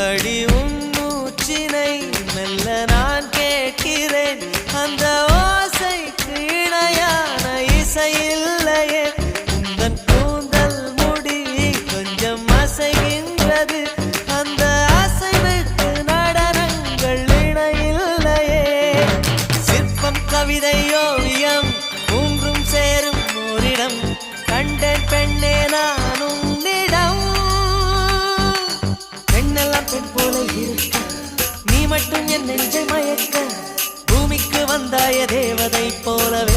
அடி உன் மூச்சினை மெல்ல நான் கேட்கிறேன் அந்த ஓசைக்கு இணையான இசை இல்லையே உந்தன் கூந்தல் முடி கொஞ்சம் அசைகின்றது அந்த அசைவுக்கு நடனங்கள் இணையில்லையே சிற்பம் கவிதை ஓவியம் மூன்றும் சேரும் ஓரிடம் கண்டேன் பெண்ணே நான் உன்னிடம் பெண்ணெல்லாம் பெண் போல இருக்க நீ மட்டும் என் நெஞ்சை மயக்க பூமிக்கு வந்தாய தேவதை போலவே